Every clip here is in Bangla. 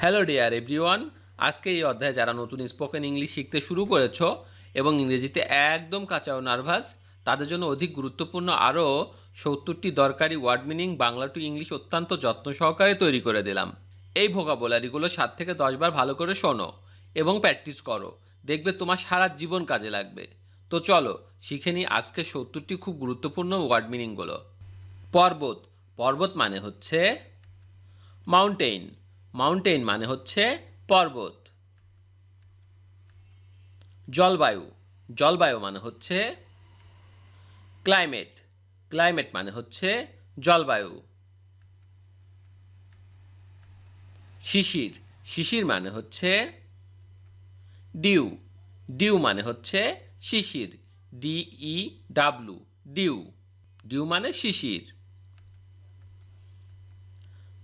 হ্যালো ডিয়ার এভরিওয়ান, আজকে এই অধ্যায়ে যারা নতুন স্পোকেন ইংলিশ শিখতে শুরু করেছো এবং ইংরেজিতে একদম কাঁচা ও নার্ভাস, তাদের জন্য অধিক গুরুত্বপূর্ণ আরও ৭০টি দরকারি word meaning Bangla to English অত্যন্ত যত্ন সহকারে তৈরি করে দিলাম। এই ভোকাবুলারিগুলো ৭ থেকে ১০ বার ভালো করে শোনো এবং প্র্যাকটিস করো, দেখবে তোমার সারা জীবন কাজে লাগবে। তো চলো শিখে নিই আজকে ৭০টি খুব গুরুত্বপূর্ণ ওয়ার্ড মিনিংগুলো। পর্বত, পর্বত মানে হচ্ছে মাউন্টেইন, মাউন্টেইন মানে হচ্ছে পর্বত। জলবায়ু, জলবায়ু মানে হচ্ছে ক্লাইমেট, ক্লাইমেট মানে হচ্ছে জলবায়ু। শিশির, শিশির মানে হচ্ছে ডিউ, ডিউ মানে হচ্ছে শিশির, DEW, ডিউ, ডিউ মানে শিশির।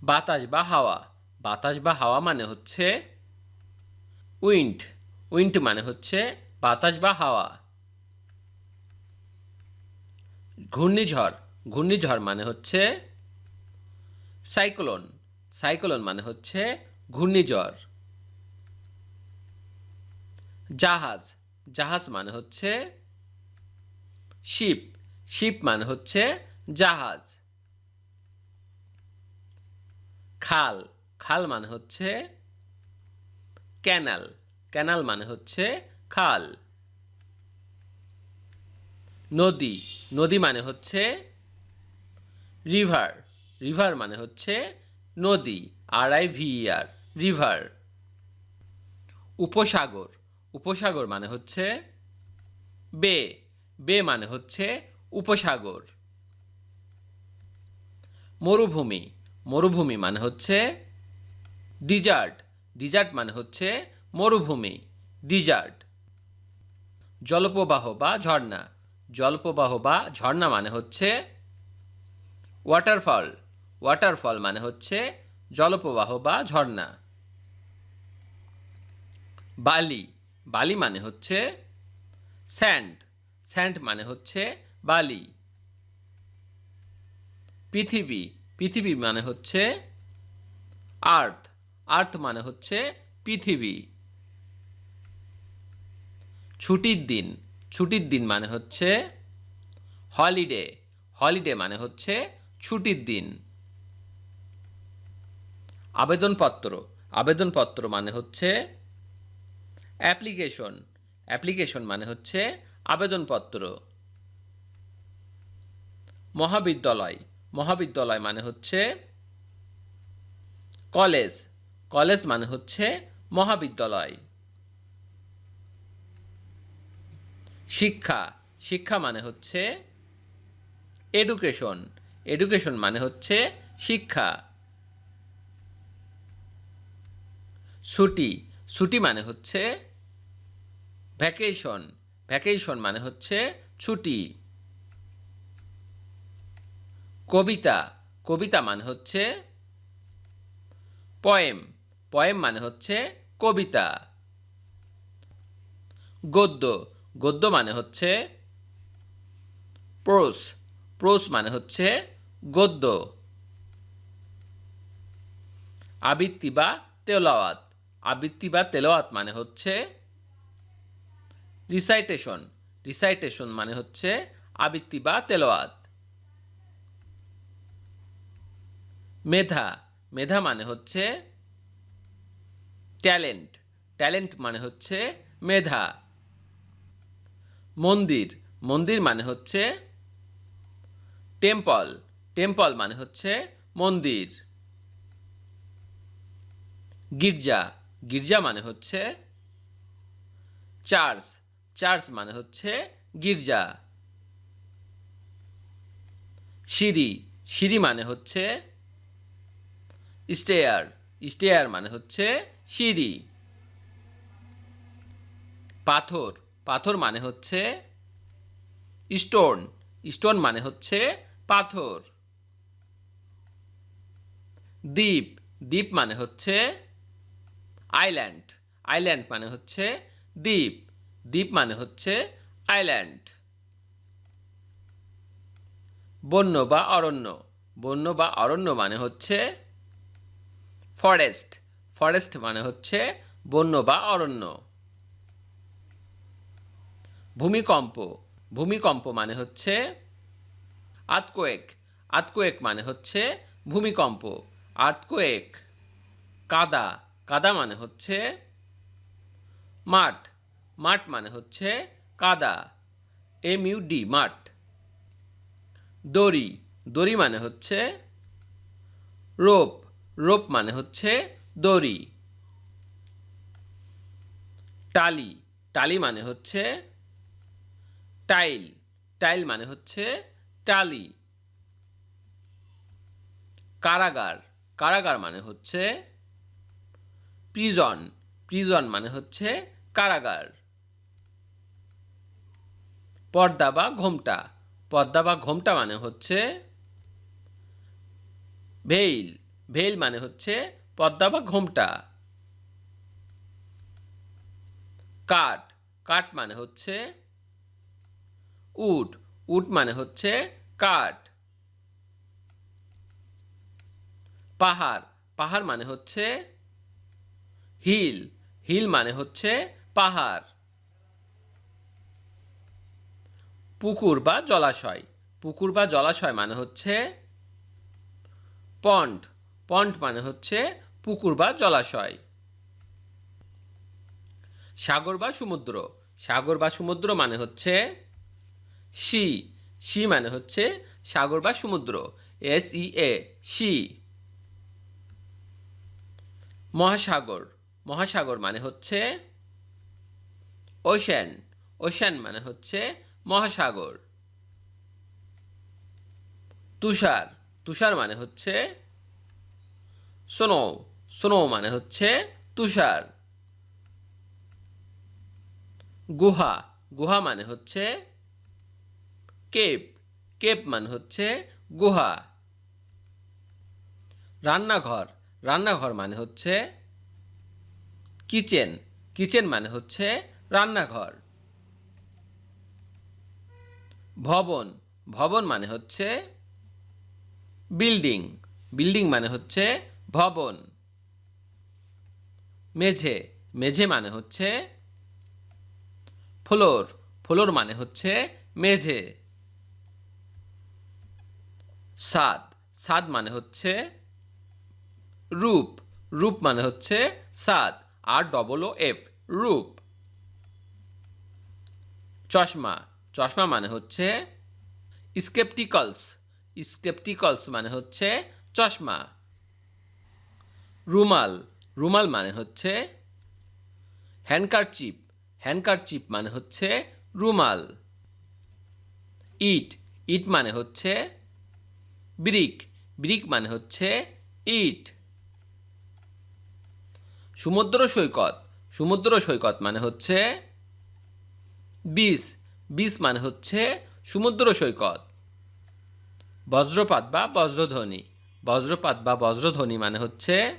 বাতাস বা হাওয়া, বাতাস বা হাওয়া মানে হচ্ছে উইন্ড, উইন্ড মানে হচ্ছে বাতাস বা হাওয়া। ঘূর্ণিঝড়, ঘূর্ণিঝড় মানে হচ্ছে সাইক্লোন, সাইক্লোন মানে হচ্ছে ঘূর্ণিঝড়। জাহাজ, জাহাজ মানে হচ্ছে শিপ, শিপ মানে হচ্ছে জাহাজ। খাল, খাল মানে হচ্ছে ক্যানাল, ক্যানাল মানে হচ্ছে খাল। নদী, নদী মানে হচ্ছে রিভার, রিভার মানে হচ্ছে নদী, RIVER, রিভার। উপসাগর, উপসাগর মানে হচ্ছে বে, বে মানে হচ্ছে উপসাগর। মরুভূমি, মরুভূমি মানে হচ্ছে ডিজার্ট, ডিজার্ট মানে হচ্ছে মরুভূমি, ডিজার্ট। জলপ্রবাহ বা ঝর্ণা, জলপ্রবাহ বা ঝর্ণা মানে হচ্ছে ওয়াটারফল, ওয়াটারফল মানে হচ্ছে জলপ্রবাহ বা ঝর্ণা। বালি, বালি মানে হচ্ছে স্যান্ড, স্যান্ড মানে হচ্ছে বালি। পৃথিবী, পৃথিবী মানে হচ্ছে আর্থ, আর্থ মানে হচ্ছে পৃথিবী। ছুটির দিন, ছুটির দিন মানে হচ্ছে হলিডে, হলিডে মানে হচ্ছে ছুটির দিন। আবেদনপত্র, আবেদনপত্র মানে হচ্ছে অ্যাপ্লিকেশন, অ্যাপ্লিকেশন মানে হচ্ছে আবেদনপত্র। মহাবিদ্যালয়, মহাবিদ্যালয় মানে হচ্ছে কলেজ, কলেজ মানে হচ্ছে মহাবিদ্যালয়। শিক্ষা, শিক্ষা মানে হচ্ছে এডুকেশন, এডুকেশন মানে হচ্ছে শিক্ষা। ছুটি, ছুটি মানে হচ্ছে ভ্যাকেশন, ভ্যাকেশন মানে হচ্ছে ছুটি। কবিতা, কবিতা মানে হচ্ছে পয়েম, পয়েম মানে হচ্ছে কবিতা। গদ্য, গদ্য মানে হচ্ছে প্রোস, প্রোস মানে হচ্ছে গদ্য। আবৃত্তি বা তেলাওয়াত, আবৃত্তি বা তেলাওয়াত মানে হচ্ছে রিসাইটেশন, রিসাইটেশন মানে হচ্ছে আবৃত্তি বা তেলাওয়াত। মেধা, মেধা মানে হচ্ছে ট্যালেন্ট, ট্যালেন্ট মানে হচ্ছে মেধা। মন্দির, মন্দির মানে হচ্ছে টেম্পল, টেম্পল মানে হচ্ছে মন্দির। গির্জা, গির্জা মানে হচ্ছে চার্চ, চার্চ মানে হচ্ছে গির্জা। সিঁড়ি, সিঁড়ি মানে হচ্ছে স্টেয়ার, স্টেয়ার মানে হচ্ছে সিঁড়ি। পাথর, পাথর মানে হচ্ছে স্টোন, স্টোন মানে হচ্ছে পাথর। দ্বীপ, দ্বীপ মানে হচ্ছে আইল্যান্ড, আইল্যান্ড মানে হচ্ছে দ্বীপ, দ্বীপ মানে হচ্ছে আইল্যান্ড। বন্য বা অরণ্য, বন্য বা অরণ্য মানে হচ্ছে ফরেস্ট, ফরেস্ট মানে হচ্ছে বন্য বা অরণ্য। ভূমিকম্প, ভূমিকম্প মানে হচ্ছে আর্থকোয়েক, আর্থকোয়েক মানে হচ্ছে ভূমিকম্প, আর্থকোয়েক। কাদা, কাদা মানে হচ্ছে মাঠ, মাঠ মানে হচ্ছে কাদা, MUD মাঠ। দড়ি, দড়ি মানে হচ্ছে রোপ, রোপ মানে হচ্ছে দড়ি। টালি, টালি মানে হচ্ছে টাইল, টাইল মানে হচ্ছে টালি। কারাগার, কারাগার মানে হচ্ছে প্রিজন, প্রিজন মানে হচ্ছে কারাগার। পর্দা বা ঘোমটা, পর্দা বা ঘোমটা মানে হচ্ছে ভেইল, ভেইল মানে হচ্ছে পর্দা বা ঘোমটা। কাঠ, কাঠ মানে হচ্ছে উড, উড মানে হচ্ছে কাঠ। পাহাড়, পাহাড় মানে হচ্ছে হিল, হিল মানে হচ্ছে পাহাড়। পুকুর বা জলাশয়, পুকুর বা জলাশয় মানে হচ্ছে পন্ড, পন্ড মানে হচ্ছে পুকুর বা জলাশয়। সাগর বা সমুদ্র, সাগর বা সমুদ্র মানে হচ্ছে সি, সি মানে হচ্ছে সাগর বা সমুদ্র, SEA সি। মহাসাগর, মহাসাগর মানে হচ্ছে ওশেন, ওশেন মানে হচ্ছে মহাসাগর। তুষার, তুষার মানে হচ্ছে স্নো, স্নো মানে হচ্ছে তুষার। গুহা, গুহা মানে হচ্ছে কেপ, কেপ মানে হচ্ছে গুহা। রান্নাঘর, রান্নাঘর মানে হচ্ছে কিচেন, কিচেন মানে হচ্ছে রান্নাঘর। ভবন, ভবন মানে হচ্ছে বিল্ডিং, বিল্ডিং মানে হচ্ছে ভবন। মেঝে, মেঝে মানে হচ্ছে ফ্লোর, ফ্লোর মানে হচ্ছে মেঝে। ছাদ, ছাদ মানে হচ্ছে রূপ, রূপ মানে হচ্ছে ছাদ, ROOF রূপ। চশমা, চশমা মানে হচ্ছে স্কেপটিকলস, স্কেপটিকলস মানে হচ্ছে চশমা। রুমাল, রুমাল মানে হচ্ছে হ্যান্ডকারচিপ, হ্যান্ডকারচিপ মানে হচ্ছে রুমাল। ইট, ইট মানে হচ্ছে ব্রিক, ব্রিক মানে হচ্ছে ইট। সমুদ্র সৈকত, সমুদ্র সৈকত মানে হচ্ছে বিচ, বিচ মানে হচ্ছে সমুদ্র সৈকত। বজ্রপাত বা বজ্রধ্বনি, বজ্রপাত বা বজ্রধ্বনি মানে হচ্ছে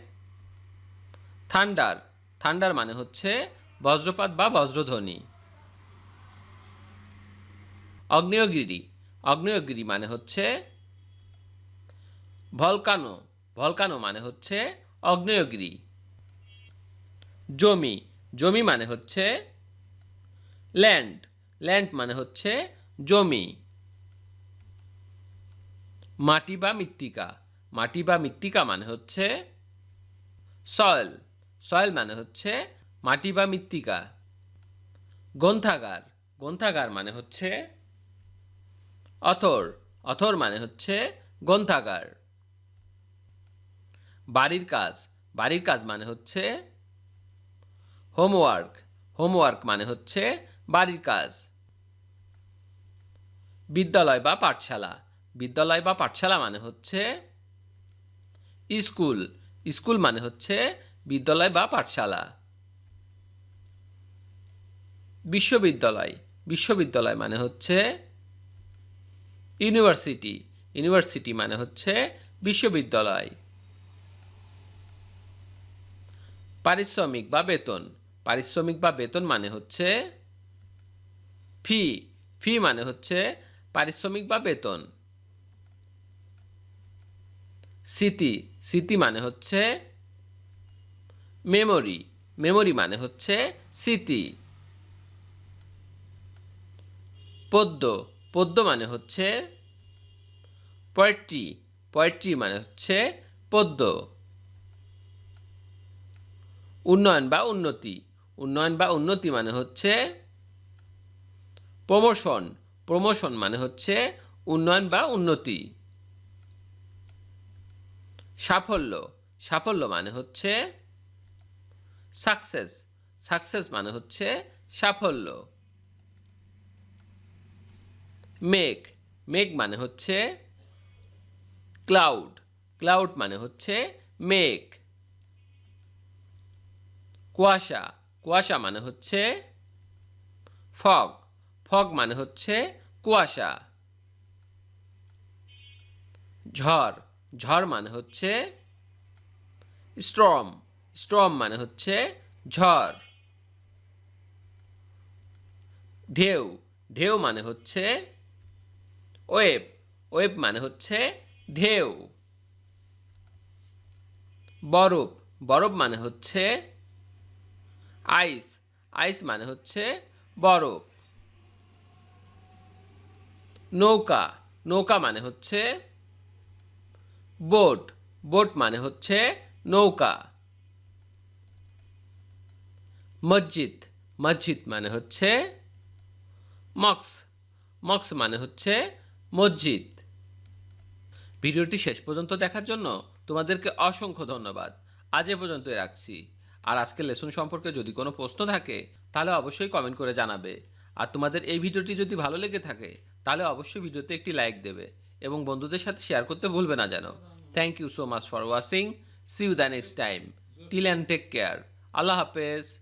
থান্ডার, থান্ডার মানে হচ্ছে বজ্রপাত বা বজ্রধ্বনি। আগ্নেয়গিরি, আগ্নেয়গিরি মানে হচ্ছে ভলকানো, ভলকানো মানে হচ্ছে আগ্নেয়গিরি। জমি, জমি মানে হচ্ছে ল্যান্ড, ল্যান্ড মানে হচ্ছে জমি। মাটি বা মৃত্তিকা, মাটি বা মৃত্তিকা মানে হচ্ছে সয়েল, সয়েল মানে হচ্ছে মাটি বা মৃত্তিকা। গ্রন্থাগার, গ্রন্থাগার মানে হচ্ছে অথর, অথর মানে হচ্ছে গ্রন্থাগার। বাড়ির কাজ, বাড়ির কাজ মানে হচ্ছে হোমওয়ার্ক, হোমওয়ার্ক মানে হচ্ছে বাড়ির কাজ। বিদ্যালয় বা পাঠশালা, বিদ্যালয় বা পাঠশালা মানে হচ্ছে স্কুল, স্কুল মানে হচ্ছে বিদ্যালয় বা পাঠশালা। বিশ্ববিদ্যালয়, বিশ্ববিদ্যালয় মানে হচ্ছে ইউনিভার্সিটি, ইউনিভার্সিটি মানে হচ্ছে বিশ্ববিদ্যালয়। পারিশ্রমিক বা বেতন, পারিশ্রমিক বা বেতন মানে হচ্ছে ফি, ফি মানে হচ্ছে পারিশ্রমিক বা বেতন। স্মৃতি, স্মৃতি মানে হচ্ছে মেমোরি, মেমোরি মানে হচ্ছে স্মৃতি। পদ্য, পদ্য মানে হচ্ছে পোয়েট্রি, পোয়েট্রি মানে হচ্ছে পদ্য। উন্নয়ন বা উন্নতি, উন্নয়ন বা উন্নতি মানে হচ্ছে প্রমোশন, প্রমোশন মানে হচ্ছে উন্নয়ন বা উন্নতি। সাফল্য, সাফল্য মানে হচ্ছে সাকসেস, সাকসেস মানে হচ্ছে সাফল্য। মেঘ, মেঘ মানে হচ্ছে ক্লাউড, ক্লাউড মানে হচ্ছে মেঘ। কুয়াশা, কুয়াশা মানে হচ্ছে ফগ, ফগ মানে হচ্ছে কুয়াশা। ঝড়, ঝড় মানে হচ্ছে স্টর্ম, স্টর্ম মানে হচ্ছে ঝড়। ঢেউ, ঢেউ মানে হচ্ছে ওয়েভ, ওয়েভ মানে হচ্ছে ঢেউ। বরফ, বরফ মানে হচ্ছে আইস, আইস মানে হচ্ছে বরফ। নৌকা, নৌকা মানে হচ্ছে বোট, বোট মানে হচ্ছে নৌকা। মসজিদ, মসজিদ মানে হচ্ছে মক্স, মক্স মানে হচ্ছে মসজিদ। ভিডিওটি শেষ পর্যন্ত দেখার জন্য তোমাদেরকে অসংখ্য ধন্যবাদ। আজ এ পর্যন্তই রাখছি। আর আজকের লেসন সম্পর্কে যদি কোনো প্রশ্ন থাকে তাহলে অবশ্যই কমেন্ট করে জানাবে। আর তোমাদের এই ভিডিওটি যদি ভালো লেগে থাকে তাহলে অবশ্যই ভিডিওতে একটি লাইক দেবে এবং বন্ধুদের সাথে শেয়ার করতে ভুলবে না যেন। Thank you so much for watching. See you the next time. Till and take care. আল্লাহ হাফেজ।